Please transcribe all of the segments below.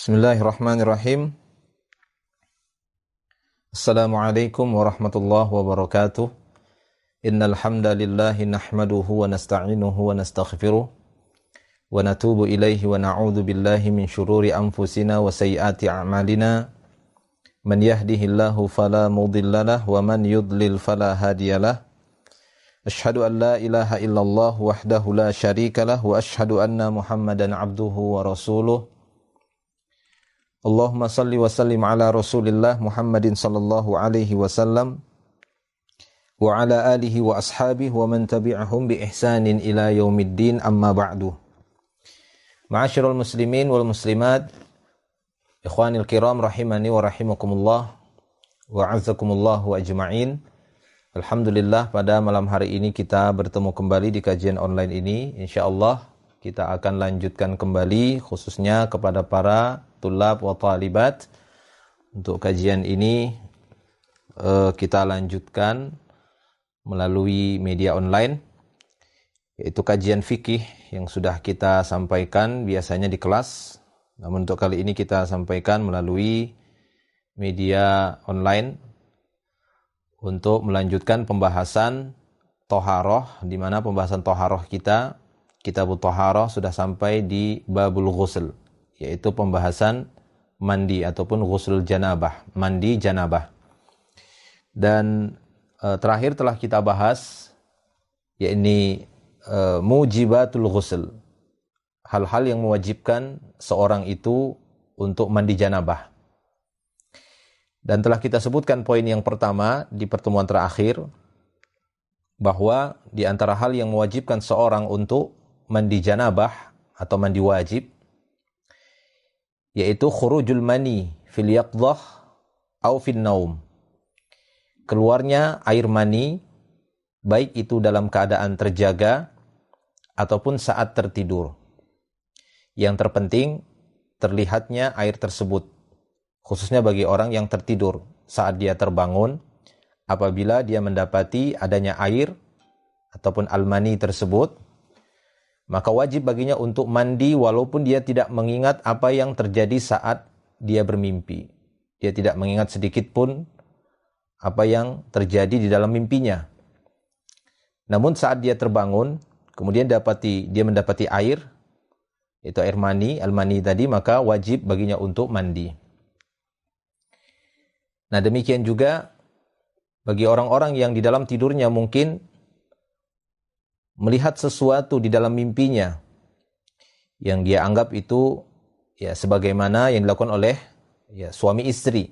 Bismillahirrahmanirrahim. Assalamualaikum warahmatullahi wabarakatuh. Innal hamdalillahi nahmaduhu wa nasta'inuhu wa nastaghfiruh wa natubu ilaihi wa na'udzu billahi min syururi anfusina wa sayyiati a'malina. Man yahdihillahu fala mudhillalah wa man yudlil fala hadiyalah. Ashhadu an la ilaha illallah wahdahu la syarikalah wa ashhadu anna Muhammadan abduhu wa rasuluh. Allahumma salli wa sallim ala Rasulillah Muhammadin sallallahu alaihi wasallam wa ala alihi wa ashabihi wa man tabi'ahum bi ihsanin ila yaumiddin, amma ba'du. Ma'asyiral muslimin wal muslimat, ikhwanil kiram rahimani wa rahimakumullah wa azzakumullah wa ajma'in. Alhamdulillah, pada malam hari ini kita bertemu kembali di kajian online ini. Insyaallah kita akan lanjutkan kembali khususnya kepada para tulab wa talibat. Untuk kajian ini kita lanjutkan melalui media online, yaitu kajian fikih yang sudah kita sampaikan biasanya di kelas. Namun untuk kali ini kita sampaikan melalui media online untuk melanjutkan pembahasan toharoh, di mana pembahasan toharoh kita, Kitabut Toharoh, sudah sampai di Babul Ghusl, yaitu pembahasan mandi ataupun ghusl janabah, mandi janabah. Dan terakhir telah kita bahas yakni mujibatul ghusl, hal-hal yang mewajibkan seorang itu untuk mandi janabah. Dan telah kita sebutkan poin yang pertama di pertemuan terakhir, bahwa di antara hal yang mewajibkan seorang untuk mandi janabah atau mandi wajib, yaitu khurujul mani fil yaqdhah au fil naum. Keluarnya air mani baik itu dalam keadaan terjaga ataupun saat tertidur. Yang terpenting terlihatnya air tersebut, khususnya bagi orang yang tertidur. Saat dia terbangun, apabila dia mendapati adanya air ataupun al-mani tersebut, maka wajib baginya untuk mandi walaupun dia tidak mengingat apa yang terjadi saat dia bermimpi. Dia tidak mengingat sedikit pun apa yang terjadi di dalam mimpinya. Namun saat dia terbangun, kemudian dia mendapati air, itu air mani, al-mani tadi, maka wajib baginya untuk mandi. Nah, demikian juga bagi orang-orang yang di dalam tidurnya mungkin melihat sesuatu di dalam mimpinya yang dia anggap itu ya sebagaimana yang dilakukan oleh suami istri.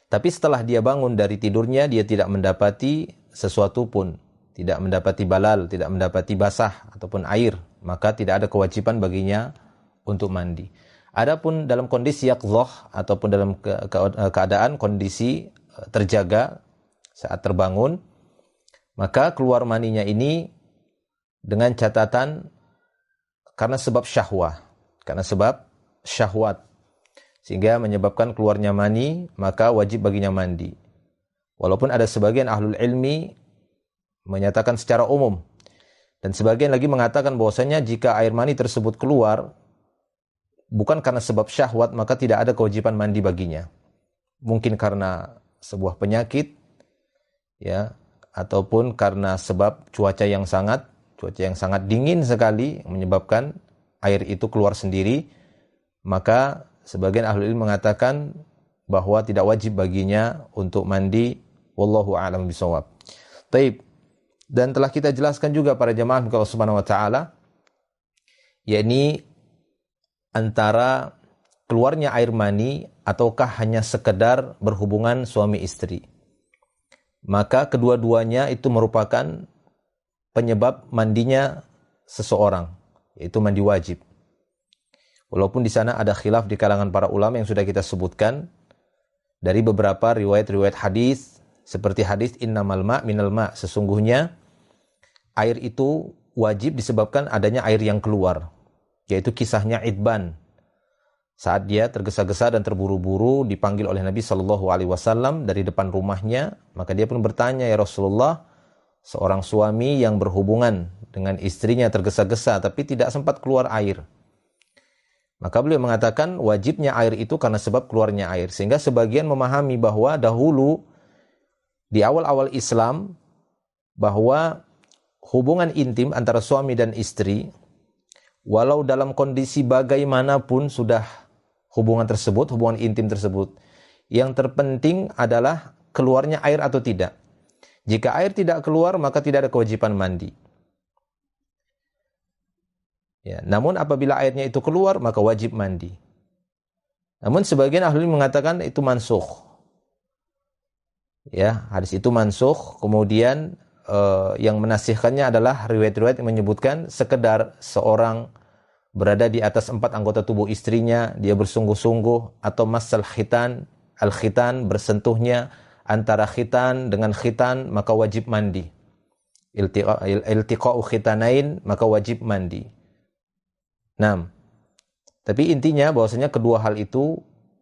Tapi setelah dia bangun dari tidurnya, dia tidak mendapati sesuatu pun, tidak mendapati balal, tidak mendapati basah ataupun air, maka tidak ada kewajiban baginya untuk mandi. Adapun dalam kondisi yaqdhah ataupun dalam keadaan kondisi terjaga saat terbangun, maka keluar maninya ini dengan catatan karena sebab syahwat, sehingga menyebabkan keluarnya mani, maka wajib baginya mandi. Walaupun ada sebagian ahlul ilmi menyatakan secara umum, dan sebagian lagi mengatakan bahwasanya jika air mani tersebut keluar bukan karena sebab syahwat, maka tidak ada kewajiban mandi baginya. Mungkin karena sebuah penyakit, ya, ataupun karena sebab cuaca yang sangat dingin sekali menyebabkan air itu keluar sendiri, maka sebagian ahli ilmu mengatakan bahwa tidak wajib baginya untuk mandi. Wallahu a'lam bishawab. Taib. Dan telah kita jelaskan juga para jemaah Allah Subhanahu wa taala, yakni antara keluarnya air mani ataukah hanya sekedar berhubungan suami istri. Maka kedua-duanya itu merupakan penyebab mandinya seseorang, yaitu mandi wajib. Walaupun di sana ada khilaf di kalangan para ulama yang sudah kita sebutkan dari beberapa riwayat-riwayat hadis, seperti hadis innamal ma' minal ma', sesungguhnya air itu wajib disebabkan adanya air yang keluar, yaitu kisahnya Idban. Saat dia tergesa-gesa dan terburu-buru dipanggil oleh Nabi SAW dari depan rumahnya, maka dia pun bertanya, "Ya Rasulullah, seorang suami yang berhubungan dengan istrinya tergesa-gesa tapi tidak sempat keluar air. Maka beliau mengatakan wajibnya air itu karena sebab keluarnya air. Sehingga sebagian memahami bahwa dahulu di awal-awal Islam bahwa hubungan intim antara suami dan istri, walau dalam kondisi bagaimanapun sudah hubungan tersebut, hubungan intim tersebut, yang terpenting adalah keluarnya air atau tidak. Jika air tidak keluar, maka tidak ada kewajiban mandi. Ya, namun apabila airnya itu keluar, maka wajib mandi. Namun sebagian ahli mengatakan itu mansukh. Ya, hadis itu mansukh. Kemudian yang menasihkannya adalah riwayat-riwayat yang menyebutkan sekedar seorang berada di atas 4 anggota tubuh istrinya, dia bersungguh-sungguh, atau masal khitan, al-khitan, bersentuhnya antara khitan dengan khitan, maka wajib mandi. Iltiqa'u khitanain, maka wajib mandi. Nah, tapi intinya bahwasanya kedua hal itu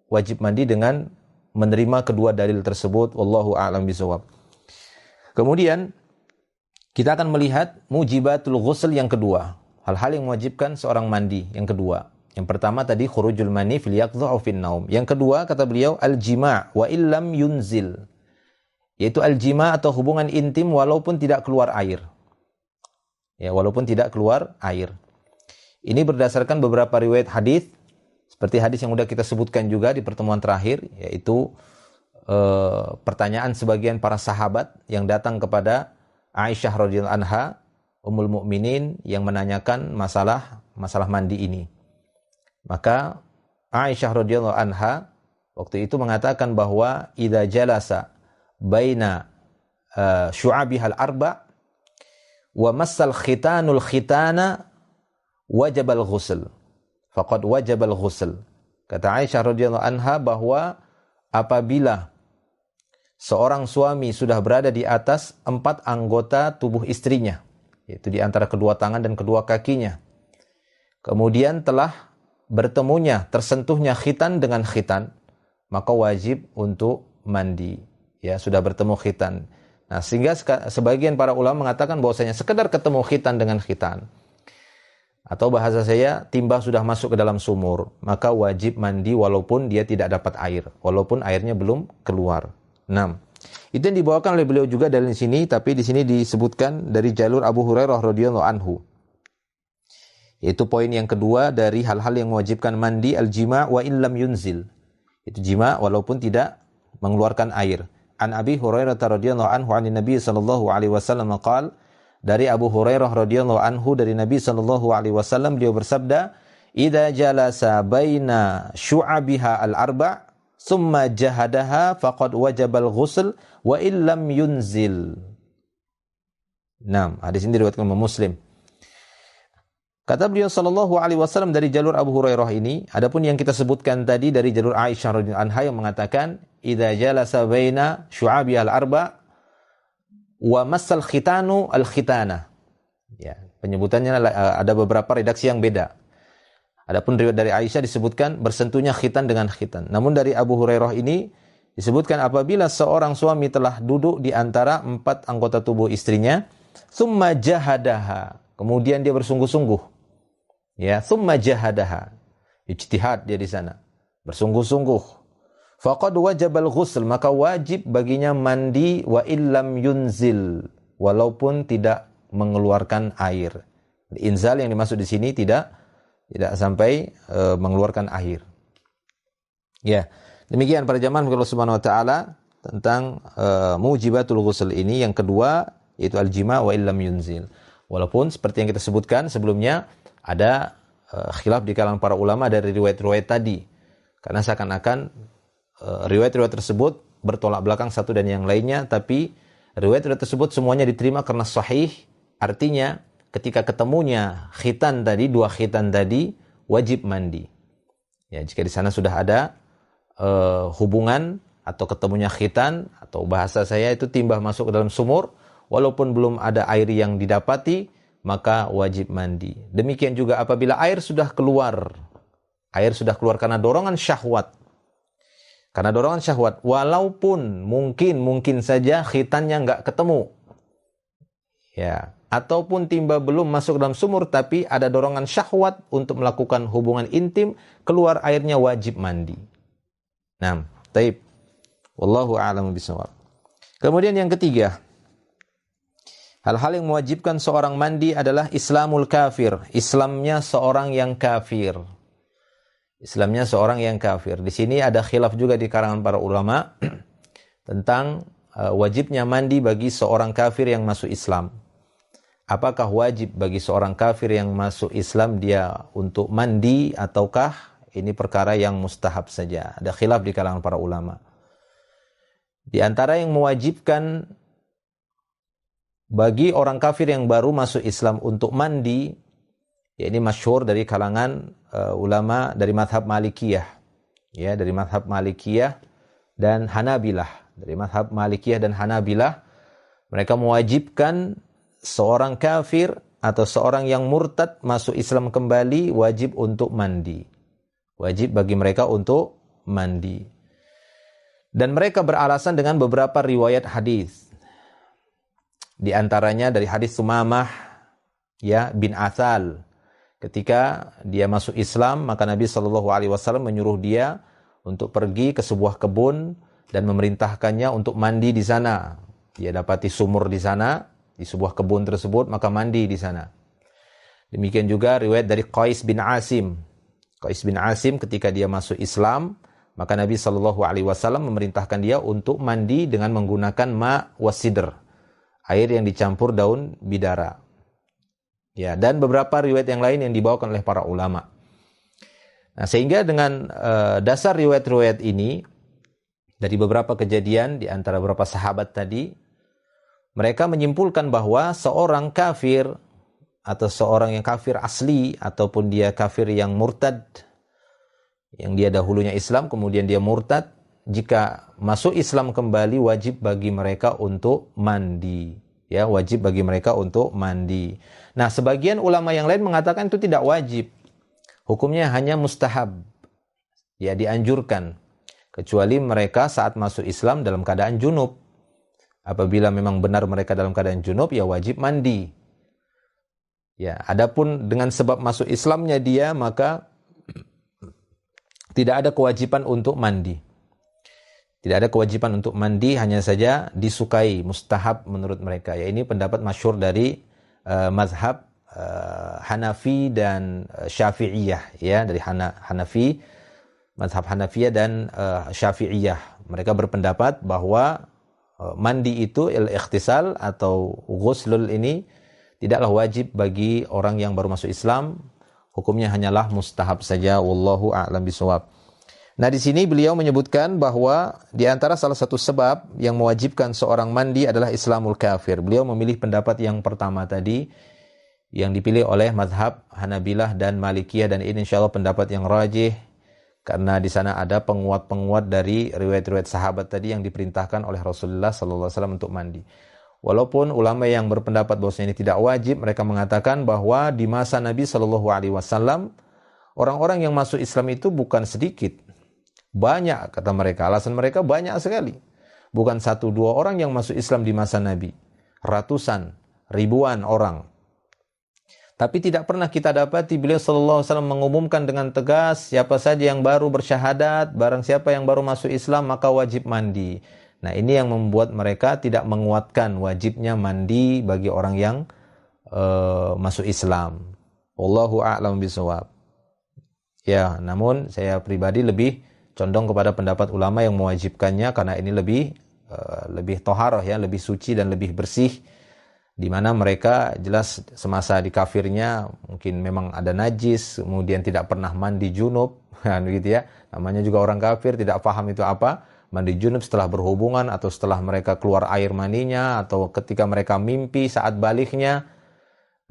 wajib mandi dengan menerima kedua dalil tersebut. Wallahu a'lam bishawab. Kemudian kita akan melihat mujibatul ghusl yang kedua. Hal-hal yang mewajibkan seorang mandi yang kedua. Yang pertama tadi khurujul mani fil yaqdha aw fin naum. Yang kedua kata beliau al-jima' wa illam yunzil. Yaitu al-jima' atau hubungan intim walaupun tidak keluar air. Ya, walaupun tidak keluar air. Ini berdasarkan beberapa riwayat hadis, seperti hadis yang sudah kita sebutkan juga di pertemuan terakhir, yaitu pertanyaan sebagian para sahabat yang datang kepada Aisyah radhiyallahu anha, Ummul Mukminin, yang menanyakan masalah mandi ini. Maka Aisyah radhiyallahu anha waktu itu mengatakan bahwa idza jalasa baina syu'abihal arba' wa massal khitanul khitana wajabal ghusl. Faqad wajabal ghusl. Kata Aisyah radhiyallahu anha bahwa apabila seorang suami sudah berada di atas 4 anggota tubuh istrinya, yaitu di antara kedua tangan dan kedua kakinya, kemudian telah bertemunya, tersentuhnya khitan dengan khitan, maka wajib untuk mandi. Ya, sudah bertemu khitan. Nah, sehingga sebagian para ulama mengatakan bahwasanya sekedar ketemu khitan dengan khitan, atau bahasa saya, timba sudah masuk ke dalam sumur, maka wajib mandi walaupun dia tidak dapat air, walaupun airnya belum keluar. 6. Itu yang dibawakan oleh beliau juga dari sini, tapi di sini disebutkan dari jalur Abu Hurairah radhiyallahu anhu. Yaitu poin yang kedua dari hal-hal yang mewajibkan mandi, al-jima' wa illam yunzil. Itu jima' walaupun tidak mengeluarkan air. An Abi Hurairah radhiyallahu anhu 'an Nabi sallallahu alaihi wasallam qala, dari Abu Hurairah radhiyallahu anhu dari Nabi sallallahu alaihi wasallam, beliau bersabda, "Idza jalasa baina syu'abiha al-arba' thumma jahadaha faqad wajabal ghusl wa illam yunzil." Nah, hadis ini diriwayatkan oleh Muslim. Kata beliau sallallahu alaihi wasallam dari jalur Abu Hurairah ini, adapun yang kita sebutkan tadi dari jalur Aisyah radhiyallahu anha yang mengatakan, "Idza jalasa baina syu'abiha al-arba' wa massal khitanu al-khitana." Ya, penyebutannya ada beberapa redaksi yang beda. Adapun riwayat dari Aisyah disebutkan bersentuhnya khitan dengan khitan. Namun dari Abu Hurairah ini disebutkan apabila seorang suami telah duduk di antara 4 anggota tubuh istrinya, summa jahadaha, kemudian dia bersungguh-sungguh. Ya, summa jahadaha. Ijtihad dia di sana. Bersungguh-sungguh. Faqad wajabal ghusl, maka wajib baginya mandi wa illam yunzil, walaupun tidak mengeluarkan air. Inzal yang dimaksud di sini tidak sampai mengeluarkan air. Ya, demikian para jamaah Allah Subhanahu wa taala tentang mujibatul ghusl ini yang kedua, yaitu al-jima' wa illam yunzil. Walaupun seperti yang kita sebutkan sebelumnya ada khilaf di kalangan para ulama dari riwayat-riwayat tadi. Karena seakan-akan riwayat-riwayat tersebut bertolak belakang satu dan yang lainnya, tapi riwayat-riwayat tersebut semuanya diterima karena sahih. Artinya ketika ketemunya khitan tadi, 2 khitan tadi, wajib mandi. Ya, jika di sana sudah ada hubungan atau ketemunya khitan, atau bahasa saya itu timbah masuk ke dalam sumur, walaupun belum ada air yang didapati, maka wajib mandi. Demikian juga apabila air sudah keluar karena dorongan syahwat. Karena dorongan syahwat, walaupun mungkin saja khitannya enggak ketemu. Ya, ataupun timba belum masuk dalam sumur tapi ada dorongan syahwat untuk melakukan hubungan intim, keluar airnya wajib mandi. Nah, taib. Wallahu a'lamu bishawab. Kemudian yang ketiga, hal-hal yang mewajibkan seorang mandi adalah Islamul kafir, Islamnya seorang yang kafir. Islamnya seorang yang kafir. Di sini ada khilaf juga di kalangan para ulama tentang wajibnya mandi bagi seorang kafir yang masuk Islam. Apakah wajib bagi seorang kafir yang masuk Islam dia untuk mandi ataukah ini perkara yang mustahab saja? Ada khilaf di kalangan para ulama. Di antara yang mewajibkan bagi orang kafir yang baru masuk Islam untuk mandi, ya ini masyhur dari kalangan ulama dari mazhab Malikiyah. Ya, dari mazhab Malikiyah dan Hanabilah. Dari mazhab Malikiyah dan Hanabilah, mereka mewajibkan seorang kafir atau seorang yang murtad masuk Islam kembali wajib untuk mandi. Wajib bagi mereka untuk mandi. Dan mereka beralasan dengan beberapa riwayat hadis. Di antaranya dari hadis Sumamah ya bin Athal. Ketika dia masuk Islam, maka Nabi SAW menyuruh dia untuk pergi ke sebuah kebun dan memerintahkannya untuk mandi di sana. Dia dapati sumur di sana, di sebuah kebun tersebut, maka mandi di sana. Demikian juga riwayat dari Qais bin Asim. Qais bin Asim ketika dia masuk Islam, maka Nabi SAW memerintahkan dia untuk mandi dengan menggunakan ma' wasidr, air yang dicampur daun bidara. Ya, dan beberapa riwayat yang lain yang dibawakan oleh para ulama. Nah, sehingga dengan dasar riwayat-riwayat ini dari beberapa kejadian di antara beberapa sahabat tadi, mereka menyimpulkan bahwa seorang kafir atau seorang yang kafir asli ataupun dia kafir yang murtad, yang dia dahulunya Islam kemudian dia murtad, jika masuk Islam kembali wajib bagi mereka untuk mandi. Ya, wajib bagi mereka untuk mandi. Nah, sebagian ulama yang lain mengatakan itu tidak wajib. Hukumnya hanya mustahab. Ya, dianjurkan. Kecuali mereka saat masuk Islam dalam keadaan junub. Apabila memang benar mereka dalam keadaan junub, ya wajib mandi. Ya, adapun dengan sebab masuk Islamnya dia, maka tidak ada kewajiban untuk mandi. Tidak ada kewajiban untuk mandi, hanya saja disukai, mustahab menurut mereka. Ya, ini pendapat masyhur dari mazhab Hanafi dan Syafi'iyah, ya, dari Hanafi, mazhab Hanafiyah dan Syafi'iyah. Mereka berpendapat bahwa mandi itu al-ikhtisal atau ghuslul ini tidaklah wajib bagi orang yang baru masuk Islam. Hukumnya hanyalah mustahab saja, wallahu a'lam bishawab. Nah, di sini beliau menyebutkan bahwa di antara salah satu sebab yang mewajibkan seorang mandi adalah Islamul kafir. Beliau memilih pendapat yang pertama tadi yang dipilih oleh mazhab Hanabilah dan Malikiyah, dan ini insyaallah pendapat yang rajih karena di sana ada penguat-penguat dari riwayat-riwayat sahabat tadi yang diperintahkan oleh Rasulullah sallallahu alaihi wasallam untuk mandi. Walaupun ulama yang berpendapat bahwasanya ini tidak wajib, mereka mengatakan bahwa di masa Nabi sallallahu alaihi wasallam orang-orang yang masuk Islam itu bukan sedikit. Banyak, kata mereka. Alasan mereka banyak sekali. Bukan 1-2 orang yang masuk Islam di masa Nabi. Ratusan, ribuan orang. Tapi tidak pernah kita dapati beliau sallallahu alaihi wasallam mengumumkan dengan tegas, siapa saja yang baru bersyahadat, barang siapa yang baru masuk Islam maka wajib mandi. Nah, ini yang membuat mereka tidak menguatkan wajibnya mandi bagi orang yang masuk Islam. Wallahu a'lam bishawab. Ya, namun saya pribadi lebih condong kepada pendapat ulama yang mewajibkannya karena ini lebih toharoh, ya, lebih suci dan lebih bersih, di mana mereka jelas semasa di kafirnya mungkin memang ada najis, kemudian tidak pernah mandi junub, kan gitu ya. Namanya juga orang kafir tidak paham itu apa, mandi junub setelah berhubungan atau setelah mereka keluar air maninya atau ketika mereka mimpi saat baliknya.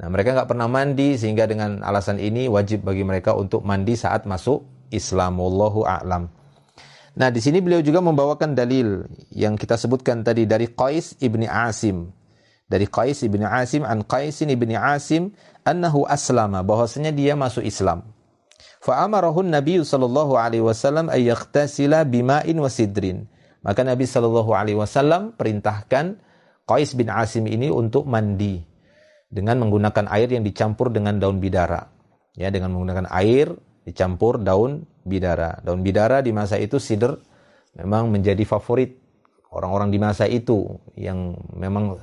Nah, mereka nggak pernah mandi sehingga dengan alasan ini wajib bagi mereka untuk mandi saat masuk Islam. Wallahu a'lam. Nah, di sini beliau juga membawakan dalil yang kita sebutkan tadi dari Qais ibni Asim. Dari Qais ibni Asim, an Qais ibni Asim, annahu aslama, bahwasanya dia masuk Islam. Fa'amarahu Nabi sallallahu alaihi wasallam ay yaghtasila bima'in wa sidrin. Maka Nabi sallallahu alaihi wasallam perintahkan Qais bin Asim ini untuk mandi dengan menggunakan air yang dicampur dengan daun bidara. Ya, dengan menggunakan air dicampur daun bidara. Daun bidara di masa itu sidr memang menjadi favorit orang-orang di masa itu, yang memang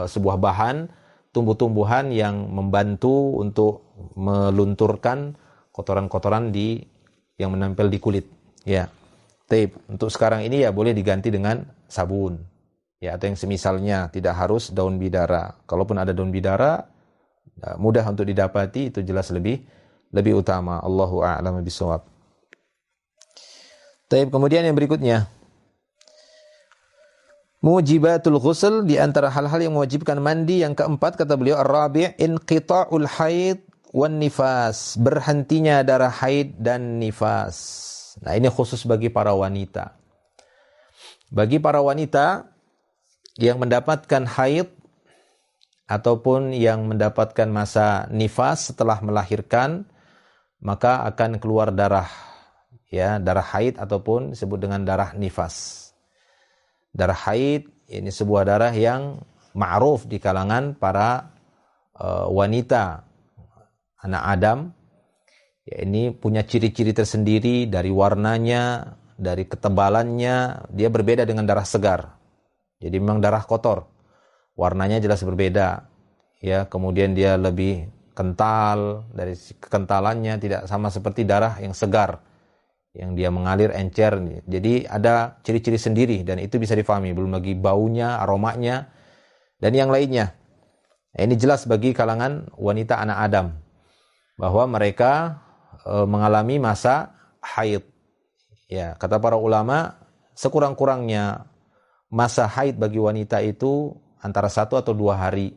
sebuah bahan tumbuh-tumbuhan yang membantu untuk melunturkan kotoran-kotoran yang menempel di kulit. Ya. Tape. Untuk sekarang ini ya boleh diganti dengan sabun. Ya, atau yang semisalnya, tidak harus daun bidara. Kalaupun ada daun bidara, mudah untuk didapati, itu jelas lebih utama. Allahu a'lam bishawab. Taib, kemudian yang berikutnya, mujibatul ghusl, di antara hal-hal yang mewajibkan mandi yang keempat, kata beliau, ar-rabi' inqita'ul haid wan nifas, berhentinya darah haid dan nifas. Nah, ini khusus bagi para wanita. Bagi para wanita yang mendapatkan haid ataupun yang mendapatkan masa nifas setelah melahirkan, maka akan keluar darah, ya, darah haid ataupun disebut dengan darah nifas. Darah haid ini sebuah darah yang ma'ruf di kalangan para wanita anak Adam. Ya, ini punya ciri-ciri tersendiri dari warnanya, dari ketebalannya, dia berbeda dengan darah segar. Jadi memang darah kotor, warnanya jelas berbeda. Ya, kemudian dia lebih kental, dari kekentalannya tidak sama seperti darah yang segar, yang dia mengalir encer. Jadi ada ciri-ciri sendiri dan itu bisa difahami, belum lagi baunya, aromanya, dan yang lainnya. Nah, ini jelas bagi kalangan wanita anak Adam bahwa mereka mengalami masa haid. Ya, kata para ulama, sekurang-kurangnya masa haid bagi wanita itu antara 1 atau 2 hari.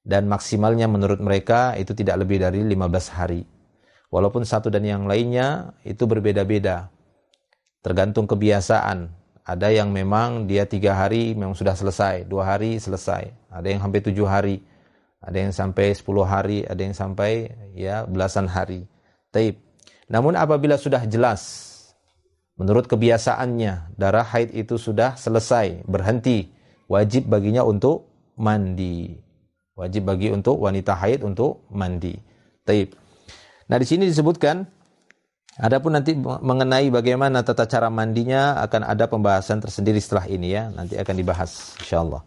Dan maksimalnya menurut mereka itu tidak lebih dari 15 hari. Walaupun satu dan yang lainnya itu berbeda-beda. Tergantung kebiasaan. Ada yang memang dia 3 hari memang sudah selesai, 2 hari selesai. Ada yang sampai 7 hari. Ada yang sampai 10 hari, ada yang sampai ya belasan hari. Taib. Namun apabila sudah jelas menurut kebiasaannya darah haid itu sudah selesai, berhenti, wajib baginya untuk mandi. Wajib bagi untuk wanita haid untuk mandi. Taib. Nah, di sini disebutkan, adapun nanti mengenai bagaimana tata cara mandinya akan ada pembahasan tersendiri setelah ini, ya. Nanti akan dibahas insyaallah.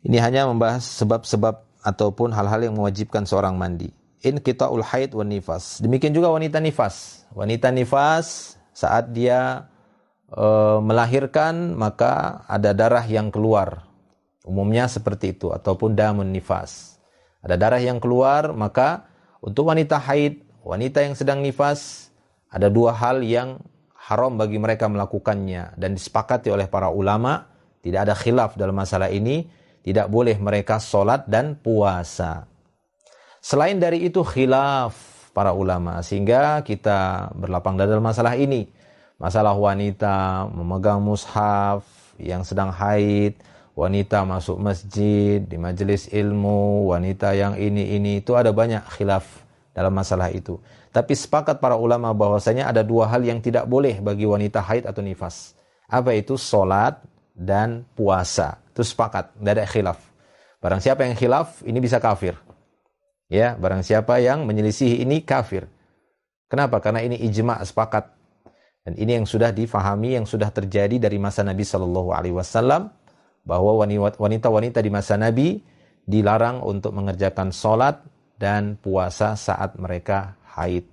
Ini hanya membahas sebab-sebab ataupun hal-hal yang mewajibkan seorang mandi. Inqita'ul haid wan nifas. Demikian juga wanita nifas. Wanita nifas saat dia melahirkan, maka ada darah yang keluar. Umumnya seperti itu, ataupun damun nifas. Ada darah yang keluar, maka untuk wanita haid, wanita yang sedang nifas, ada 2 hal yang haram bagi mereka melakukannya dan disepakati oleh para ulama, tidak ada khilaf dalam masalah ini, tidak boleh mereka sholat dan puasa. Selain dari itu khilaf para ulama, sehingga kita berlapang dada dalam masalah ini. Masalah wanita memegang mushaf yang sedang haid, wanita masuk masjid, di majelis ilmu, wanita yang ini itu ada banyak khilaf dalam masalah itu. Tapi sepakat para ulama bahwasanya ada 2 hal yang tidak boleh bagi wanita haid atau nifas. Apa itu? Sholat dan puasa. Itu sepakat, tidak ada khilaf. Barang siapa yang khilaf, ini bisa kafir. Ya, barang siapa yang menyelisihi ini kafir. Kenapa? Karena ini ijma' sepakat. Dan ini yang sudah difahami, yang sudah terjadi dari masa Nabi SAW, bahwa wanita-wanita di masa Nabi dilarang untuk mengerjakan sholat dan puasa saat mereka haid.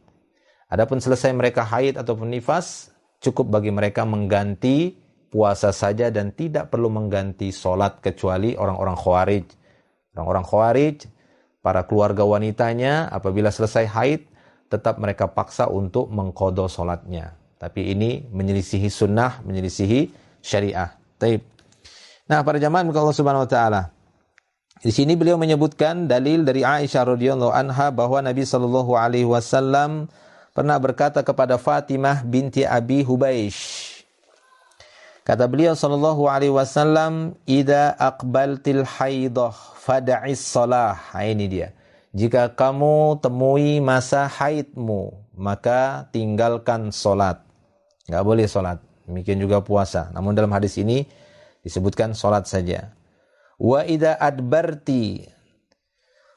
Adapun selesai mereka haid ataupun nifas, cukup bagi mereka mengganti puasa saja dan tidak perlu mengganti sholat, kecuali orang-orang Khawarij. Orang-orang Khawarij, para keluarga wanitanya apabila selesai haid, tetap mereka paksa untuk mengqadha sholatnya. Tapi ini menyelisihi sunnah, menyelisihi syariah. Taib. Nah, para jamaah Allah Subhanahu wa taala, di sini beliau menyebutkan dalil dari Aisyah radhiyallahu anha bahwa Nabi sallallahu alaihi wasallam pernah berkata kepada Fatimah binti Abi Hubaish. Kata beliau sallallahu alaihi wasallam, "Idza aqbaltil haidah fad'is shalah." Ini dia. Jika kamu temui masa haidmu, maka tinggalkan salat. Enggak boleh salat. Demikian juga puasa. Namun dalam hadis ini disebutkan salat saja. Wa idza adbarti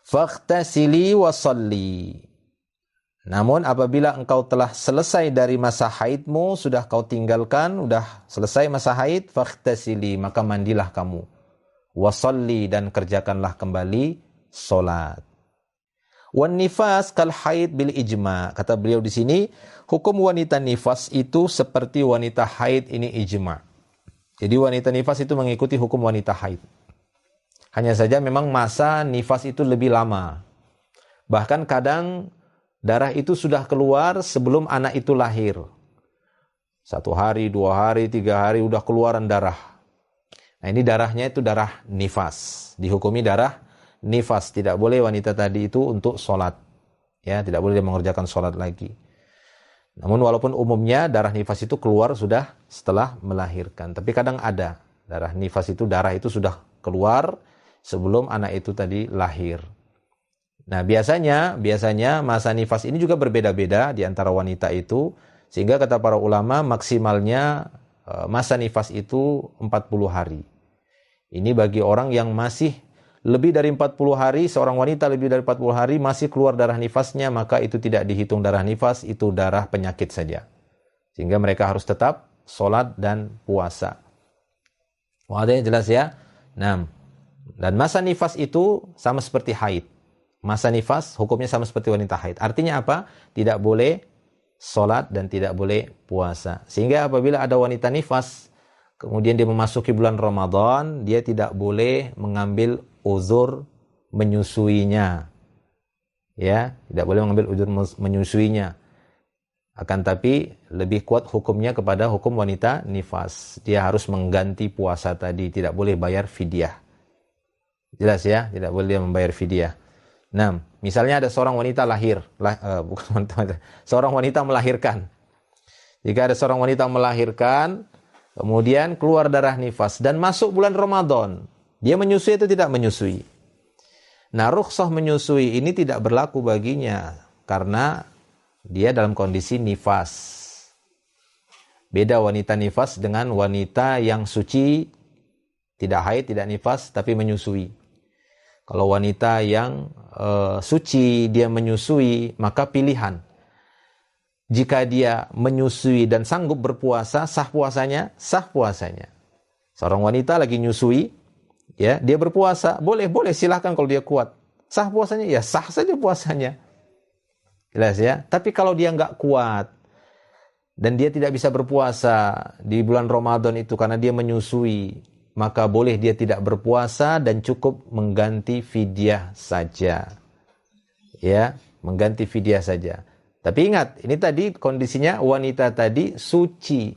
faghtasili wa shalli. Namun apabila engkau telah selesai dari masa haidmu, sudah kau tinggalkan, sudah selesai masa haid, faghtasili, maka mandilah kamu. Wa shalli, dan kerjakanlah kembali salat. Wan nifas kal haid bil ijma. Kata beliau di sini, hukum wanita nifas itu seperti wanita haid, ini ijma. Jadi wanita nifas itu mengikuti hukum wanita haid. Hanya saja memang masa nifas itu lebih lama. Bahkan kadang darah itu sudah keluar sebelum anak itu lahir. 1 hari, 2 hari, 3 hari udah keluaran darah. Nah ini darahnya itu darah nifas. Dihukumi darah nifas. Tidak boleh wanita tadi itu untuk sholat. Ya, tidak boleh dia mengerjakan sholat lagi. Namun walaupun umumnya darah nifas itu keluar sudah setelah melahirkan. Tapi kadang ada darah nifas itu, darah itu sudah keluar sebelum anak itu tadi lahir. Nah biasanya masa nifas ini juga berbeda-beda di antara wanita itu. Sehingga kata para ulama maksimalnya masa nifas itu 40 hari. Ini bagi orang yang masih lebih dari 40 hari, seorang wanita lebih dari 40 hari masih keluar darah nifasnya, maka itu tidak dihitung darah nifas, itu darah penyakit saja. Sehingga mereka harus tetap sholat dan puasa. Wadah jelas ya? Nah, dan masa nifas itu sama seperti haid. Masa nifas hukumnya sama seperti wanita haid. Artinya apa? Tidak boleh sholat dan tidak boleh puasa. Sehingga apabila ada wanita nifas, kemudian dia memasuki bulan Ramadan, dia tidak boleh mengambil uzur menyusuinya. Ya, tidak boleh mengambil uzur menyusuinya. Akan tapi lebih kuat hukumnya kepada hukum wanita nifas. Dia harus mengganti puasa tadi, tidak boleh bayar fidyah. Jelas ya, tidak boleh dia membayar fidyah. Nah, misalnya ada seorang wanita seorang wanita melahirkan. Jika ada seorang wanita melahirkan, kemudian keluar darah nifas dan masuk bulan Ramadan, dia menyusui atau tidak menyusui? Nah, rukhsah menyusui ini tidak berlaku baginya karena dia dalam kondisi nifas. Beda wanita nifas dengan wanita yang suci, tidak haid, tidak nifas, tapi menyusui. Kalau wanita yang suci, dia menyusui, maka pilihan. Jika dia menyusui dan sanggup berpuasa, sah puasanya, sah puasanya. Seorang wanita lagi nyusui, ya, dia berpuasa, boleh silahkan kalau dia kuat. Sah puasanya, ya sah saja puasanya. Jelas ya. Tapi kalau dia nggak kuat dan dia tidak bisa berpuasa di bulan Ramadan itu karena dia menyusui, maka boleh dia tidak berpuasa dan cukup mengganti fidyah saja. Ya, mengganti fidyah saja. Tapi ingat, ini tadi kondisinya wanita tadi suci.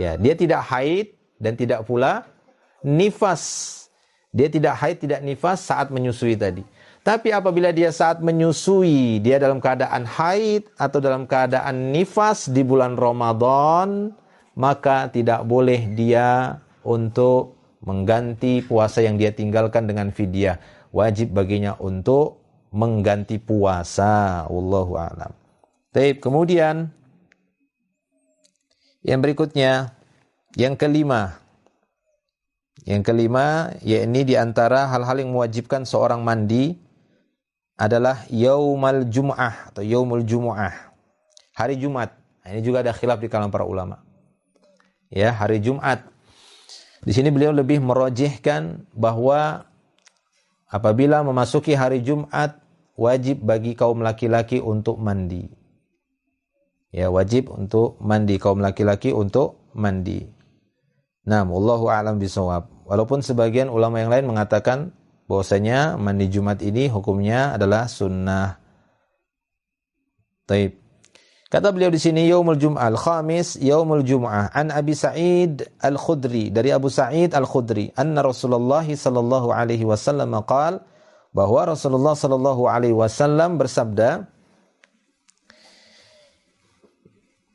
Ya, dia tidak haid dan tidak pula nifas. Dia tidak haid, tidak nifas saat menyusui tadi. Tapi apabila dia saat menyusui, dia dalam keadaan haid atau dalam keadaan nifas di bulan Ramadan, maka tidak boleh dia untuk mengganti puasa yang dia tinggalkan dengan fidyah. Wajib baginya untuk mengganti puasa. Wallahu a'lam. Baik, kemudian yang berikutnya, yang kelima. Yang kelima, yakni di antara hal-hal yang mewajibkan seorang mandi adalah yaumal jum'ah atau yaumul jumu'ah. Hari Jumat. Nah, ini juga ada khilaf di kalangan para ulama. Ya, hari Jumat. Di sini beliau lebih merojihkan bahwa apabila memasuki hari Jumat, wajib bagi kaum laki-laki untuk mandi. Ya, wajib untuk mandi, kaum laki-laki untuk mandi. Nah, wallahu a'lam bishawab. Walaupun sebagian ulama yang lain mengatakan bahwasanya mandi Jumat ini hukumnya adalah sunnah. Taib. Kata beliau di sini yaumul jum'ah al-khamis yaumul jum'ah an Abi Sa'id al-Khudri, dari Abu Sa'id al-Khudri, anna Rasulullah sallallahu alaihi wasallam qaal, bahwa Rasulullah sallallahu alaihi wasallam bersabda,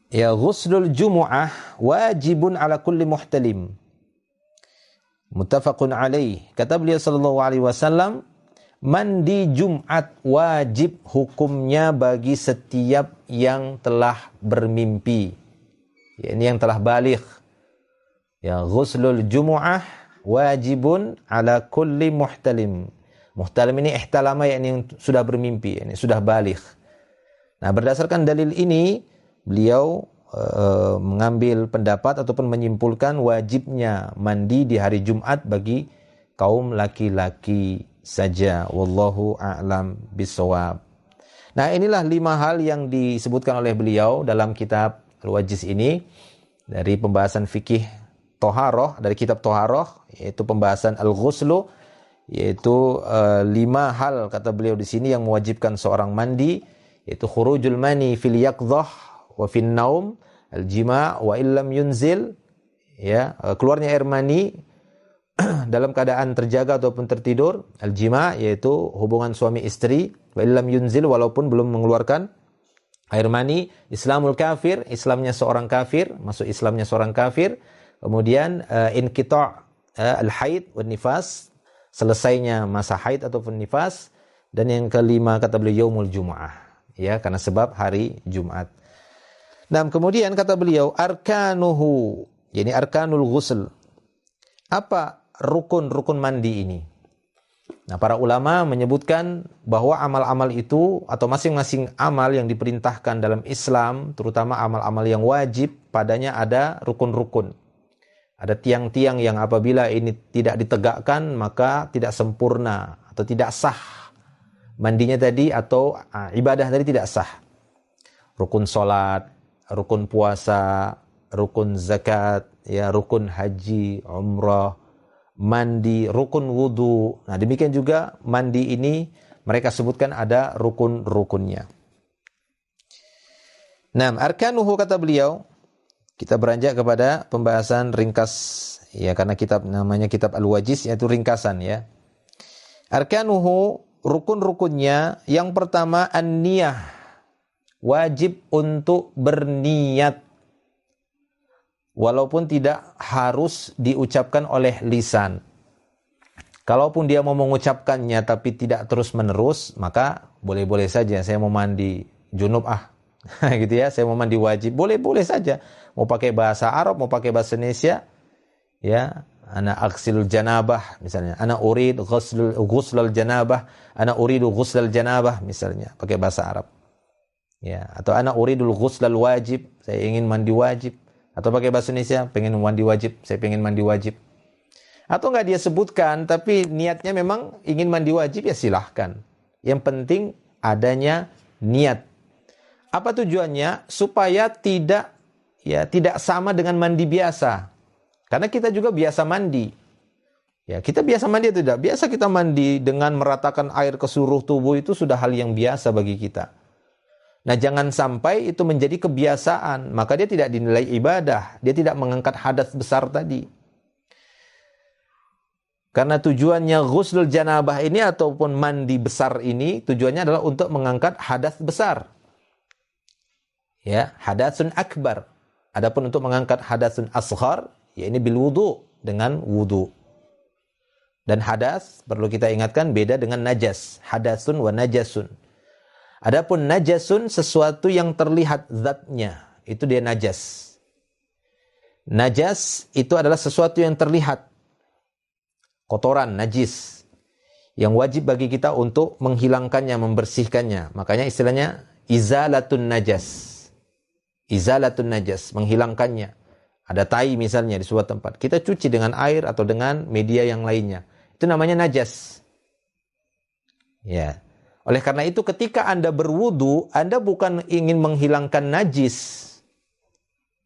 ya ghuslul jumu'ah wajibun ala kulli muhtalim. Muttafaqun alaih. Kata beliau sallallahu alaihi wasallam, mandi Jumat wajib hukumnya bagi setiap yang telah bermimpi. Ya, ini yang telah baligh. Ya, ghuslul jumu'ah wajibun ala kulli muhtalim. Muhtalim ini ihtalama, yakni sudah bermimpi, ini sudah baligh. Nah, berdasarkan dalil ini beliau mengambil pendapat ataupun menyimpulkan wajibnya mandi di hari Jumat bagi kaum laki-laki saja. Wallahu a'lam bishawab. Nah, inilah 5 hal yang disebutkan oleh beliau dalam kitab Al-Wajiz ini dari pembahasan fikih Toharoh, dari kitab Toharoh, yaitu pembahasan Al-Ghuslu, yaitu 5 hal kata beliau di sini yang mewajibkan seorang mandi, yaitu khurujul mani fil yaqdhah wa fin naum, al-jima' wa illam yunzil, ya, keluarnya air mani dalam keadaan terjaga ataupun tertidur, al-jima' yaitu hubungan suami istri, wa illam yunzil walaupun belum mengeluarkan air mani, islamul kafir, islamnya seorang kafir, masuk islamnya seorang kafir, kemudian inqita' al-haid wan nifas, selesainya masa haid ataupun nifas, dan yang kelima kata beliau yaumul jumu'ah, ya, karena sebab hari Jumat. Nah, kemudian kata beliau arkanuhu, yani arkanul ghusl. Apa rukun-rukun mandi ini? Nah, para ulama menyebutkan bahwa amal-amal itu atau masing-masing amal yang diperintahkan dalam Islam, terutama amal-amal yang wajib, padanya ada rukun-rukun. Ada tiang-tiang yang apabila ini tidak ditegakkan maka tidak sempurna atau tidak sah mandinya tadi, atau ibadah tadi tidak sah. Rukun salat, rukun puasa, rukun zakat, ya, rukun haji, umrah, mandi, rukun wudu. Nah, demikian juga mandi ini mereka sebutkan ada rukun-rukunnya. Nah, arkanuhu kata beliau, kita beranjak kepada pembahasan ringkas, ya, karena kitab namanya kitab Al-Wajiz, yaitu ringkasan, ya. Arkanuhu, rukun-rukunnya, yang pertama an-niyah, wajib untuk berniat walaupun tidak harus diucapkan oleh lisan. Kalaupun dia mau mengucapkannya tapi tidak terus-menerus, maka boleh-boleh saja. Saya mau mandi junub gitu ya, saya mau mandi wajib, boleh-boleh saja. Mau pakai bahasa Arab, mau pakai bahasa Indonesia, ya, ana aksilul janabah misalnya, ana urid ghuslul janabah, ana uridu ghuslal janabah misalnya, pakai bahasa Arab. Ya, atau ana uridul ghuslal wajib, saya ingin mandi wajib. Atau pakai bahasa Indonesia, pengen mandi wajib, saya pengen mandi wajib. Atau enggak dia sebutkan tapi niatnya memang ingin mandi wajib, ya silahkan. Yang penting adanya niat. Apa tujuannya? Supaya tidak sama dengan mandi biasa. Karena kita juga biasa mandi. Ya, kita biasa mandi atau tidak? Biasa kita mandi dengan meratakan air ke seluruh tubuh, itu sudah hal yang biasa bagi kita. Nah, jangan sampai itu menjadi kebiasaan, maka dia tidak dinilai ibadah, dia tidak mengangkat hadas besar tadi. Karena tujuannya ghuslul janabah ini ataupun mandi besar ini, tujuannya adalah untuk mengangkat hadas besar. Ya, hadasun akbar. Adapun untuk mengangkat hadasun asghar, ya ini bil wudu, dengan wudu. Dan hadas, perlu kita ingatkan, beda dengan najas. Hadasun wa najasun. Adapun najasun, sesuatu yang terlihat zatnya, itu dia najas. Najas itu adalah sesuatu yang terlihat, kotoran, najis, yang wajib bagi kita untuk menghilangkannya, membersihkannya. Makanya istilahnya izalatun najas. Izalatun najas, menghilangkannya. Ada tai misalnya di suatu tempat, kita cuci dengan air atau dengan media yang lainnya, itu namanya najas. Ya. Oleh karena itu ketika Anda berwudu, Anda bukan ingin menghilangkan najis.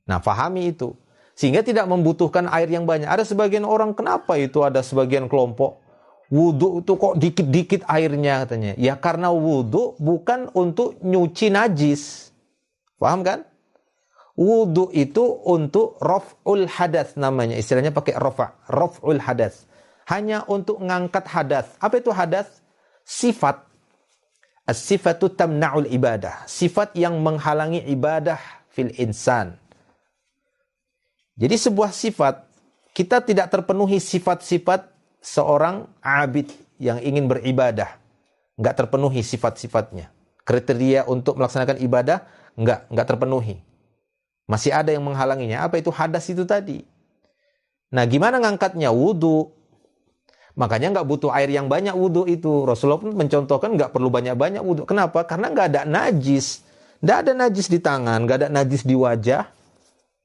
Nah, fahami itu. Sehingga tidak membutuhkan air yang banyak. Ada sebagian orang, kenapa itu ada sebagian kelompok wudu itu kok dikit-dikit airnya katanya. Ya karena wudu bukan untuk nyuci najis. Paham kan? Wudu itu untuk raf'ul hadas namanya. Istilahnya pakai raf'ul hadas. Hanya untuk ngangkat hadas. Apa itu hadas? Sifat. As-sifatu tamna'ul ibadah. Sifat yang menghalangi ibadah fil insan. Jadi sebuah sifat, kita tidak terpenuhi sifat-sifat seorang abid yang ingin beribadah. Enggak terpenuhi sifat-sifatnya. Kriteria untuk melaksanakan ibadah, enggak terpenuhi. Masih ada yang menghalanginya. Apa itu hadas itu tadi? Nah, gimana ngangkatnya? Wudu. Makanya nggak butuh air yang banyak wudu itu. Rasulullah pun mencontohkan nggak perlu banyak-banyak wudu. Kenapa? Karena nggak ada najis. Nggak ada najis di tangan, nggak ada najis di wajah.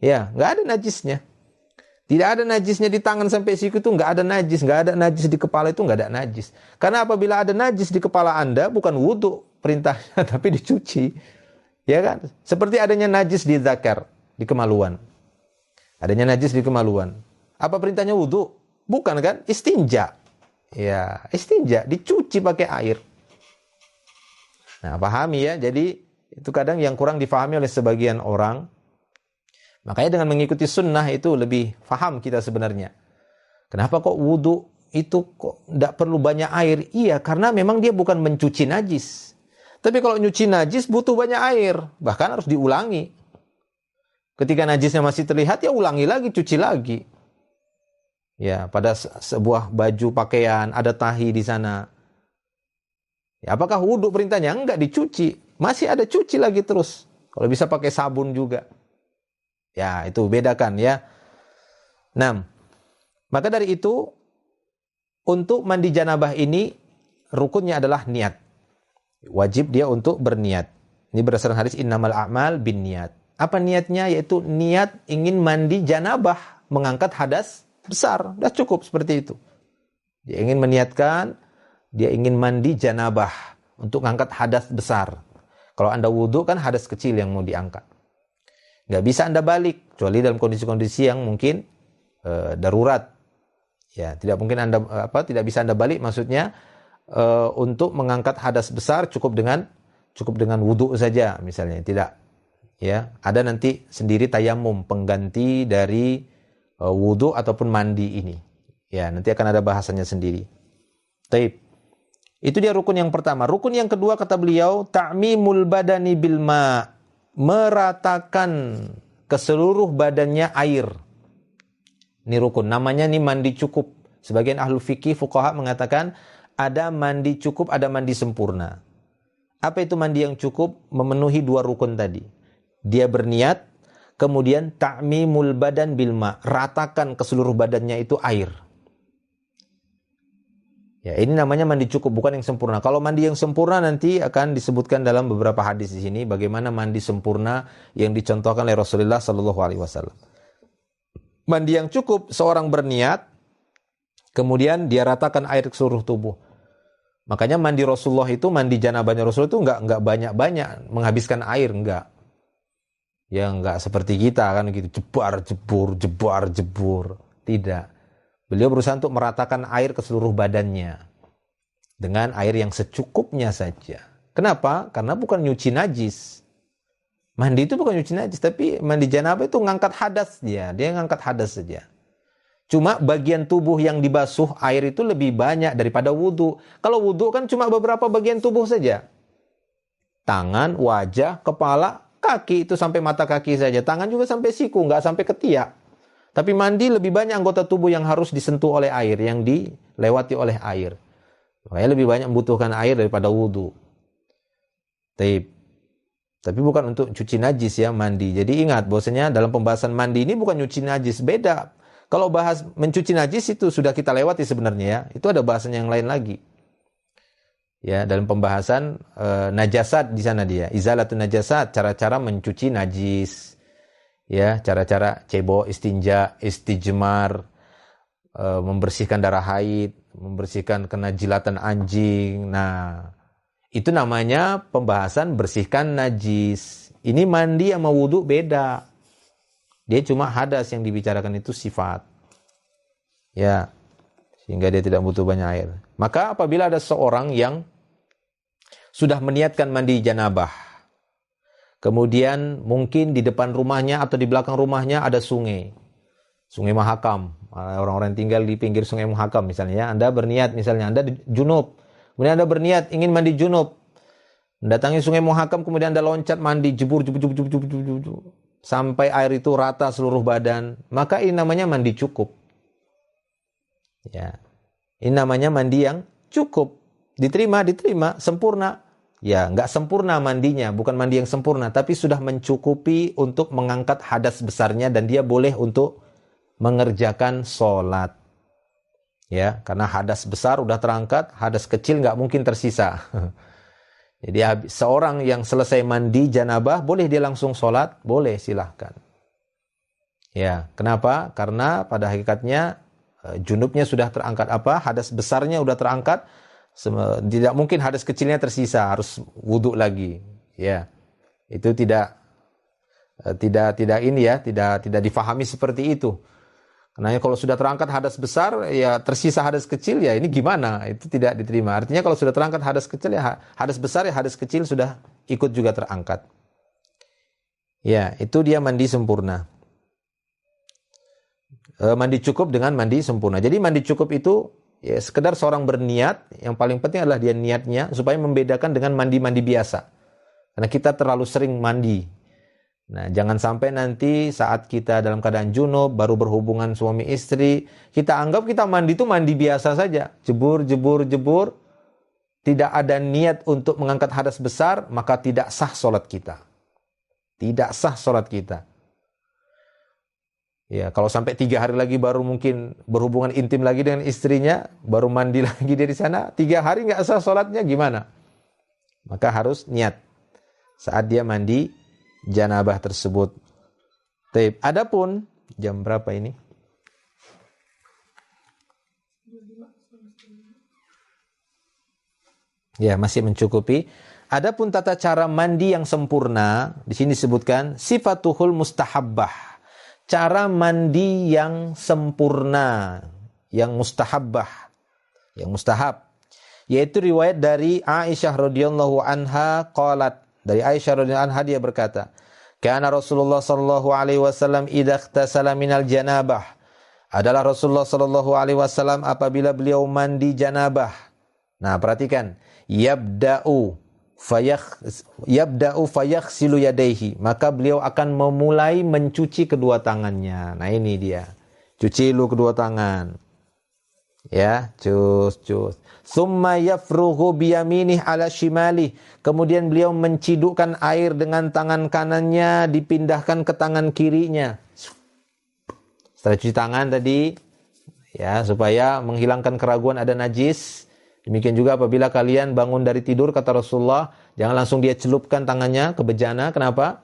Ya, nggak ada najisnya. Tidak ada najisnya di tangan sampai siku itu nggak ada najis. Nggak ada najis di kepala itu nggak ada najis. Karena apabila ada najis di kepala Anda, bukan wudu perintahnya, tapi dicuci. Ya kan? Seperti adanya najis di zakar, di kemaluan. Adanya najis di kemaluan. Apa perintahnya wudu? Bukan kan? Istinja. Ya, istinja. Dicuci pakai air. Nah, pahami ya. Jadi, itu kadang yang kurang difahami oleh sebagian orang. Makanya dengan mengikuti sunnah itu lebih faham kita sebenarnya. Kenapa kok wudu itu kok tidak perlu banyak air? Iya, karena memang dia bukan mencuci najis. Tapi kalau nyuci najis butuh banyak air. Bahkan harus diulangi. Ketika najisnya masih terlihat, ya ulangi lagi, cuci lagi. Ya, pada sebuah baju pakaian ada tahi di sana. Ya, apakah wudu perintahnya? Enggak, dicuci. Masih ada cuci lagi terus. Kalau bisa pakai sabun juga. Ya, itu bedakan ya. Nah, maka dari itu untuk mandi janabah ini rukunnya adalah niat. Wajib dia untuk berniat. Ini berdasarkan hadis innamal a'mal binniyat. Apa niatnya? Yaitu niat ingin mandi janabah, mengangkat hadas besar. Sudah cukup seperti itu. Dia ingin meniatkan, dia ingin mandi janabah untuk mengangkat hadas besar. Kalau Anda wudhu kan hadas kecil yang mau diangkat. Nggak bisa Anda balik, kecuali dalam kondisi-kondisi yang mungkin darurat. Ya, tidak mungkin Anda tidak bisa Anda balik, maksudnya untuk mengangkat hadas besar cukup dengan wudhu saja misalnya, tidak. Ya, ada nanti sendiri tayamum pengganti dari wudhu ataupun mandi ini. Ya, nanti akan ada bahasanya sendiri. Taib. Itu dia rukun yang pertama. Rukun yang kedua kata beliau ta'mimul badani bil ma'. Meratakan ke seluruh badannya air. Ini rukun. Namanya nih mandi cukup. Sebagian ahlu fikih, fuqaha mengatakan ada mandi cukup, ada mandi sempurna. Apa itu mandi yang cukup? Memenuhi dua rukun tadi. Dia berniat, kemudian ta'mimul badan bil ma'. Ratakan ke seluruh badannya itu air. Ya, ini namanya mandi cukup, bukan yang sempurna. Kalau mandi yang sempurna nanti akan disebutkan dalam beberapa hadis di sini bagaimana mandi sempurna yang dicontohkan oleh Rasulullah sallallahu alaihi wasallam. Mandi yang cukup, seorang berniat kemudian dia ratakan air ke seluruh tubuh. Makanya mandi Rasulullah itu, mandi janabahnya Rasulullah itu enggak banyak-banyak menghabiskan air, enggak. Ya enggak seperti kita kan gitu, jebar jebur. Tidak. Beliau berusaha untuk meratakan air ke seluruh badannya dengan air yang secukupnya saja. Kenapa? Karena bukan nyuci najis. Mandi itu bukan nyuci najis, tapi mandi janabah itu ngangkat hadas dia. Dia ngangkat hadas saja. Cuma bagian tubuh yang dibasuh air itu lebih banyak daripada wudu. Kalau wudu kan cuma beberapa bagian tubuh saja. Tangan, wajah, kepala, kaki itu sampai mata kaki saja. Tangan juga sampai siku, nggak sampai ketiak. Tapi mandi lebih banyak anggota tubuh yang harus disentuh oleh air, yang dilewati oleh air. Makanya lebih banyak membutuhkan air daripada wudu. Tapi bukan untuk cuci najis ya mandi. Jadi ingat bahwasanya dalam pembahasan mandi ini bukan cuci najis, beda. Kalau bahas mencuci najis itu sudah kita lewati sebenarnya ya. Itu ada bahasanya yang lain lagi. Ya, dalam pembahasan najasat di sana dia. Izalatun najasat, cara-cara mencuci najis. Ya, cara-cara cebok, istinja, istijmar, membersihkan darah haid, membersihkan kena jilatan anjing. Nah, itu namanya pembahasan bersihkan najis. Ini mandi sama wudu beda. Dia cuma hadas yang dibicarakan itu sifat. Ya, sehingga dia tidak butuh banyak air. Maka apabila ada seorang yang sudah meniatkan mandi janabah, kemudian mungkin di depan rumahnya atau di belakang rumahnya ada sungai. Sungai Mahakam. Orang-orang tinggal di pinggir Sungai Mahakam misalnya. Anda berniat misalnya, Anda junub. Kemudian Anda berniat ingin mandi junub. Mendatangi Sungai Mahakam, kemudian Anda loncat mandi, jebur. Sampai air itu rata seluruh badan. Maka ini namanya mandi cukup. Ya. Ini namanya mandi yang cukup. Diterima, sempurna. Ya, nggak sempurna mandinya, bukan mandi yang sempurna, tapi sudah mencukupi untuk mengangkat hadas besarnya dan dia boleh untuk mengerjakan sholat. Ya, karena hadas besar udah terangkat, hadas kecil nggak mungkin tersisa. Jadi seorang yang selesai mandi janabah, boleh dia langsung sholat? Boleh, silahkan. Ya, kenapa? Karena pada hakikatnya junubnya sudah terangkat hadas besarnya sudah terangkat, tidak mungkin hadas kecilnya tersisa, harus wudhu lagi. Ya, itu tidak difahami seperti itu. Karena kalau sudah terangkat hadas besar, ya tersisa hadas kecil, ya ini gimana? Itu tidak diterima. Artinya kalau sudah terangkat hadas kecil, ya hadas besar, ya hadas kecil sudah ikut juga terangkat. Ya, itu dia mandi sempurna. Mandi cukup dengan mandi sempurna. Jadi mandi cukup itu ya sekedar seorang berniat, yang paling penting adalah dia niatnya, supaya membedakan dengan mandi-mandi biasa. Karena kita terlalu sering mandi. Nah, jangan sampai nanti saat kita dalam keadaan junub, baru berhubungan suami istri, kita anggap kita mandi itu mandi biasa saja. Jebur, tidak ada niat untuk mengangkat hadas besar, maka tidak sah sholat kita. Tidak sah sholat kita. Ya, kalau sampai 3 hari lagi baru mungkin berhubungan intim lagi dengan istrinya, baru mandi lagi dari sana, 3 hari nggak sah sholatnya, gimana? Maka harus niat saat dia mandi janabah tersebut. Taib. Adapun jam berapa ini? Ya, masih mencukupi. Adapun tata cara mandi yang sempurna, di sini disebutkan sifatuhul mustahabbah. Cara mandi yang sempurna, yang mustahabbah, yang mustahab. Yaitu riwayat dari Aisyah radhiyallahu anha qalat. Dari Aisyah radhiyallahu anha dia berkata, "Kana Rasulullah sallallahu alaihi wasallam idza ightasala minal janabah." Adalah Rasulullah sallallahu alaihi wasallam apabila beliau mandi janabah. Nah, perhatikan, yabda'u fayaghsilu yadayhi. Maka beliau akan memulai mencuci kedua tangannya. Nah, ini dia. Cuci dulu kedua tangan. Ya, cus. Summa yafrughu biyaminih ala shimali. Kemudian beliau mencidukkan air dengan tangan kanannya, dipindahkan ke tangan kirinya. Setelah cuci tangan tadi, ya, supaya menghilangkan keraguan ada najis. Demikian juga apabila kalian bangun dari tidur, kata Rasulullah, jangan langsung dia celupkan tangannya ke bejana. Kenapa?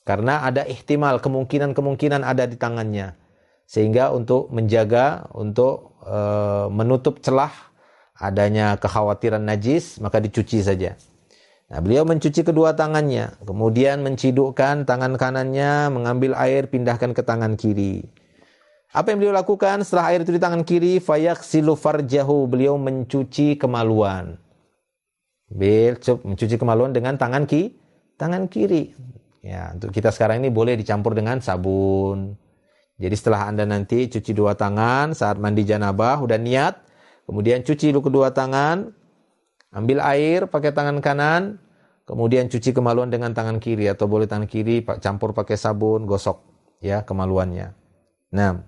Karena ada ihtimal, kemungkinan ada di tangannya. Sehingga untuk menjaga, untuk menutup celah adanya kekhawatiran najis, maka dicuci saja. Nah, beliau mencuci kedua tangannya, kemudian mencidukkan tangan kanannya, mengambil air, pindahkan ke tangan kiri. Apa yang beliau lakukan setelah air itu di tangan kiri? Fayaghsilu farjahu, beliau mencuci kemaluan. Mencuci kemaluan dengan tangan kiri. Ya, untuk kita sekarang ini boleh dicampur dengan sabun. Jadi setelah Anda nanti cuci dua tangan saat mandi janabah, udah niat, kemudian cuci dulu kedua tangan, ambil air pakai tangan kanan, kemudian cuci kemaluan dengan tangan kiri, atau boleh tangan kiri campur pakai sabun, gosok ya kemaluannya. Nah,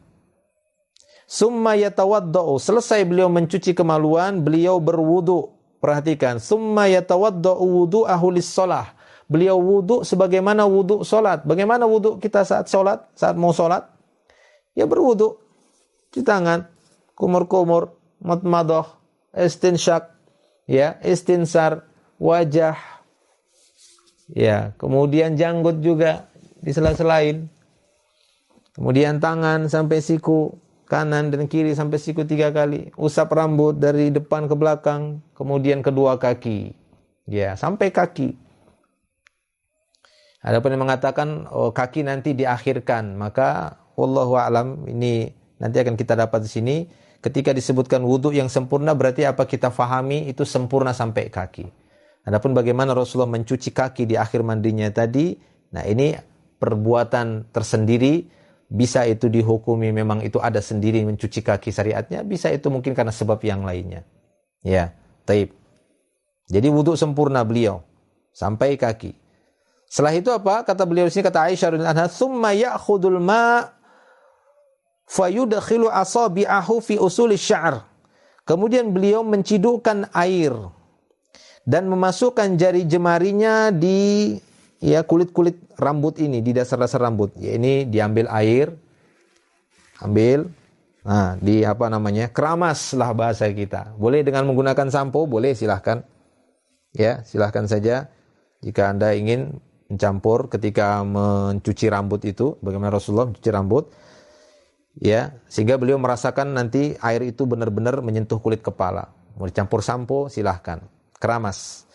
summa yatawaddau, selesai beliau mencuci kemaluan, beliau berwudu. Perhatikan, summa yatawaddau wudu'ahu lis-shalah. Beliau wudu sebagaimana wudu salat. Bagaimana wudu kita saat salat, saat mau salat? Ya berwudu, cuci tangan, kumur-kumur, madmadah, istinsyak, ya, istinsar, wajah, ya, kemudian janggut juga disela-selain, kemudian tangan sampai siku kanan dan kiri sampai siku 3 kali, usap rambut dari depan ke belakang, kemudian kedua kaki, ya, sampai kaki. Adapun yang mengatakan kaki nanti diakhirkan, maka wallahu a'lam, ini nanti akan kita dapat di sini. Ketika disebutkan wudu yang sempurna, berarti apa kita fahami itu sempurna sampai kaki. Adapun bagaimana Rasulullah mencuci kaki di akhir mandinya tadi, nah ini perbuatan tersendiri, bisa itu dihukumi memang itu ada sendiri mencuci kaki syariatnya, bisa itu mungkin karena sebab yang lainnya. Ya, taib. Jadi wudu sempurna beliau sampai kaki. Setelah itu apa? Kata beliau di sini, kata Aisyah radhiyallahu anha, "Tsumma ya'khudul ma' fayudkhilu asabi'ahu fi usuli sya'r." Kemudian beliau mencidukkan air dan memasukkan jari jemarinya di kulit-kulit rambut ini, di dasar-dasar rambut. Ya, ini diambil air ambil, nah di apa namanya, keramas lah bahasa kita. Boleh dengan menggunakan sampo, boleh, silahkan. Ya, silahkan saja. Jika Anda ingin mencampur ketika mencuci rambut itu, bagaimana Rasulullah mencuci rambut, ya, sehingga beliau merasakan nanti air itu benar-benar menyentuh kulit kepala. Mau dicampur sampo, silahkan. Keramas.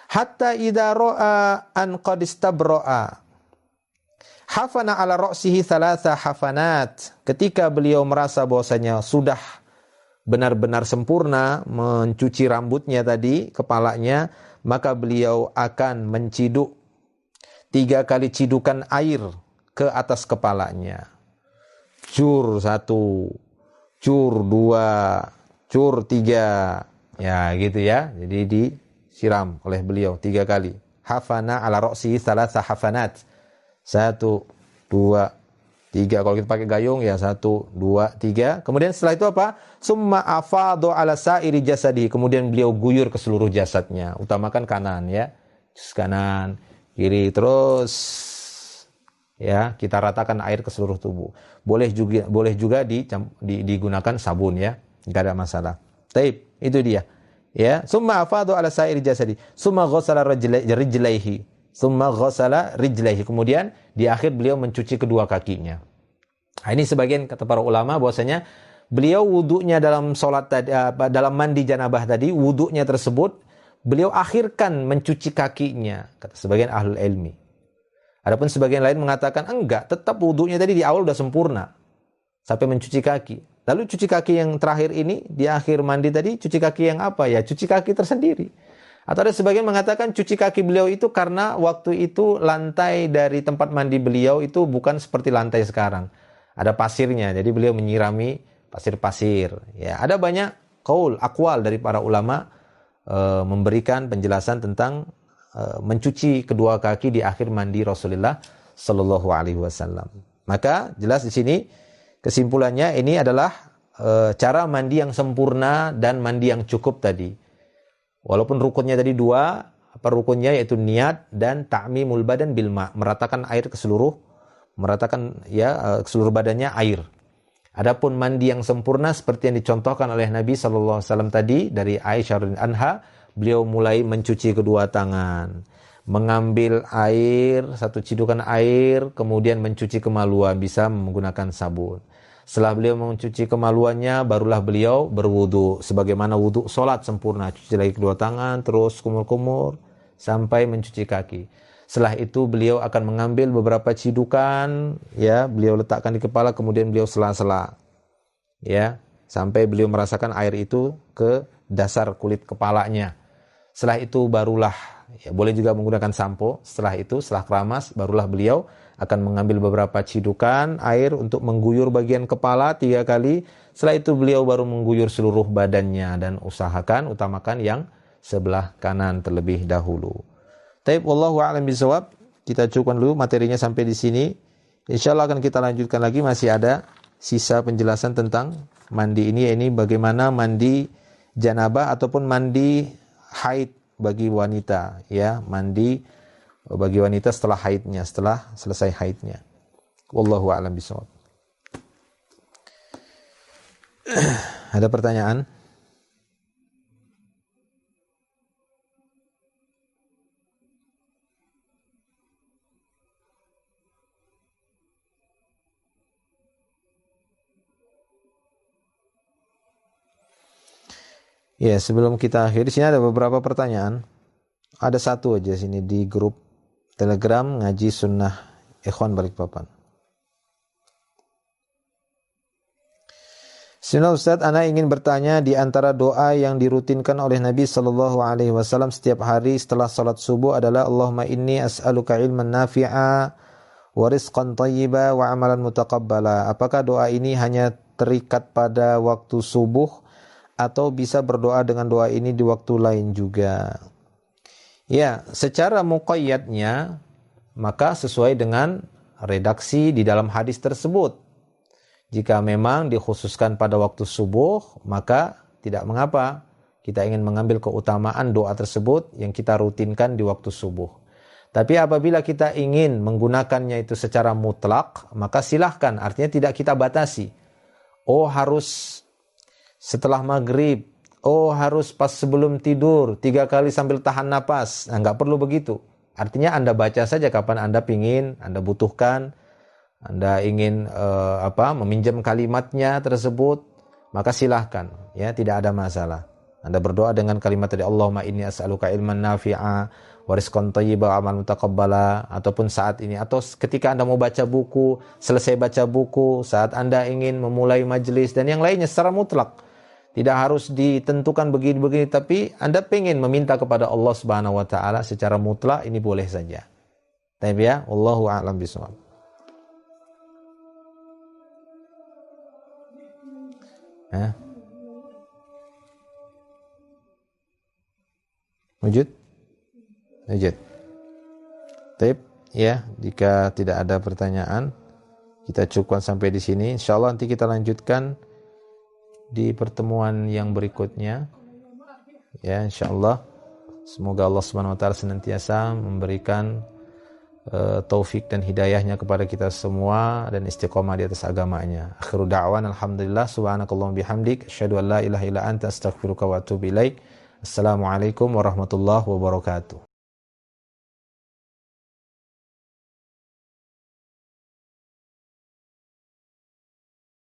Hatta idza ra'a an qad istabra'a hafana ala ra'sihi thalatha hafanat. Ketika beliau merasa bahwasanya sudah benar-benar sempurna mencuci rambutnya tadi, kepalanya, maka beliau akan menciduk 3 kali cidukan air ke atas kepalanya. Cur 1, cur 2, cur 3. Ya, gitu ya. Jadi disiram oleh beliau 3 kali. Hafana ala ra'sihi thalatha hafanat. 1, 2, 3. Kalau kita pakai gayung ya 1, 2, 3. Kemudian setelah itu apa? Summa afadhu ala sa'iri jasadi. Kemudian beliau guyur ke seluruh jasadnya. Utamakan kanan ya. Kanan, kiri, terus ya, kita ratakan air ke seluruh tubuh. Boleh juga digunakan sabun ya. Enggak ada masalah. Taib, itu dia. Ya, summa afadhu ala sa'iri jasadi. Summa ghassala rijlaihi. Summa ghassala rijlaihi. Kemudian di akhir beliau mencuci kedua kakinya. Nah, ini sebagian kata para ulama bahwasanya beliau wudunya dalam salat tadi, dalam mandi janabah tadi, wudunya tersebut beliau akhirkan mencuci kakinya, kata sebagian ahlul ilmi. Adapun sebagian lain mengatakan enggak, tetap wudunya tadi di awal sudah sempurna sampai mencuci kaki. Lalu cuci kaki yang terakhir ini di akhir mandi tadi, cuci kaki yang apa ya? Cuci kaki tersendiri. Atau ada sebagian mengatakan cuci kaki beliau itu karena waktu itu lantai dari tempat mandi beliau itu bukan seperti lantai sekarang. Ada pasirnya, jadi beliau menyirami pasir-pasir. Ya, ada banyak akwal dari para ulama memberikan penjelasan tentang mencuci kedua kaki di akhir mandi Rasulullah Shallallahu Alaihi Wasallam. Maka jelas di sini kesimpulannya ini adalah cara mandi yang sempurna dan mandi yang cukup tadi. Walaupun rukunnya tadi 2, rukunnya yaitu niat dan ta'mimul badan bil ma', meratakan air ke seluruh badannya air. Adapun mandi yang sempurna seperti yang dicontohkan oleh Nabi sallallahu alaihi wasallam tadi dari Aisyah radhiyallahu anha, beliau mulai mencuci kedua tangan, mengambil air, 1 cidukan air, kemudian mencuci kemaluan bisa menggunakan sabun. Setelah beliau mencuci kemaluannya, barulah beliau berwudu sebagaimana wudu salat sempurna, cuci lagi kedua tangan, terus kumur-kumur sampai mencuci kaki. Setelah itu beliau akan mengambil beberapa cidukan, ya, beliau letakkan di kepala, kemudian beliau sela-sela, ya, sampai beliau merasakan air itu ke dasar kulit kepalanya. Setelah itu barulah, ya, boleh juga menggunakan sampo. Setelah keramas, barulah beliau akan mengambil beberapa cidukan air untuk mengguyur bagian kepala 3 kali. Setelah itu beliau baru mengguyur seluruh badannya dan utamakan yang sebelah kanan terlebih dahulu. Taib, wallahu a'lam bishawab. Kita cukupkan dulu materinya sampai di sini. Insyaallah akan kita lanjutkan lagi, masih ada sisa penjelasan tentang mandi ini, yaitu bagaimana mandi janabah ataupun mandi haid bagi wanita, ya, mandi bagi wanita setelah haidnya, setelah selesai haidnya. Wallahu a'lam bishawab. Ada pertanyaan? Ya, sebelum kita akhir, di sini ada beberapa pertanyaan. Ada satu aja sini di grup Telegram Ngaji Sunnah Ikhwan Balikpapan. Bismillah Ustaz, ana ingin bertanya, di antara doa yang dirutinkan oleh Nabi sallallahu alaihi wasallam setiap hari setelah salat subuh adalah Allahumma inni as'aluka ilman nafi'a wa rizqan thayyiba wa amalan mutaqabbala. Apakah doa ini hanya terikat pada waktu subuh atau bisa berdoa dengan doa ini di waktu lain juga? Ya, secara muqayyadnya maka sesuai dengan redaksi di dalam hadis tersebut. Jika memang dikhususkan pada waktu subuh, maka tidak mengapa kita ingin mengambil keutamaan doa tersebut yang kita rutinkan di waktu subuh. Tapi apabila kita ingin menggunakannya itu secara mutlak, maka silahkan, artinya tidak kita batasi. oh harus setelah maghrib, oh harus pas sebelum tidur 3 kali sambil tahan napas. Nah, nggak perlu begitu. Artinya Anda baca saja kapan Anda pingin, Anda butuhkan, Anda ingin meminjam kalimatnya tersebut, maka silahkan, ya, tidak ada masalah. Anda berdoa dengan kalimat tadi, Allahumma inni as'aluka ilman nafi'a wa rizqan thayyiban wa amalan mutaqabbala, ataupun saat ini, atau ketika Anda mau baca buku, selesai baca buku, saat Anda ingin memulai majelis dan yang lainnya secara mutlak. Tidak harus ditentukan begini-begini, tapi Anda pengen meminta kepada Allah Subhanahu wa taala secara mutlak, ini boleh saja. Tapi ya, wallahu a'lam bishawab. Wujud? Wujud. Tip, ya, jika tidak ada pertanyaan, kita cukupkan sampai di sini. Insyaallah nanti kita lanjutkan di pertemuan yang berikutnya. Ya, insyaallah. Semoga Allah Subhanahu wa taala senantiasa memberikan taufik dan hidayahnya kepada kita semua dan istiqomah di atas agamanya. Akhiru da'wan alhamdulillah subhanakallahumma bihamdik asyhadu an la ilaha illa anta astaghfiruka wa atubu ilaik. Assalamualaikum warahmatullahi wabarakatuh.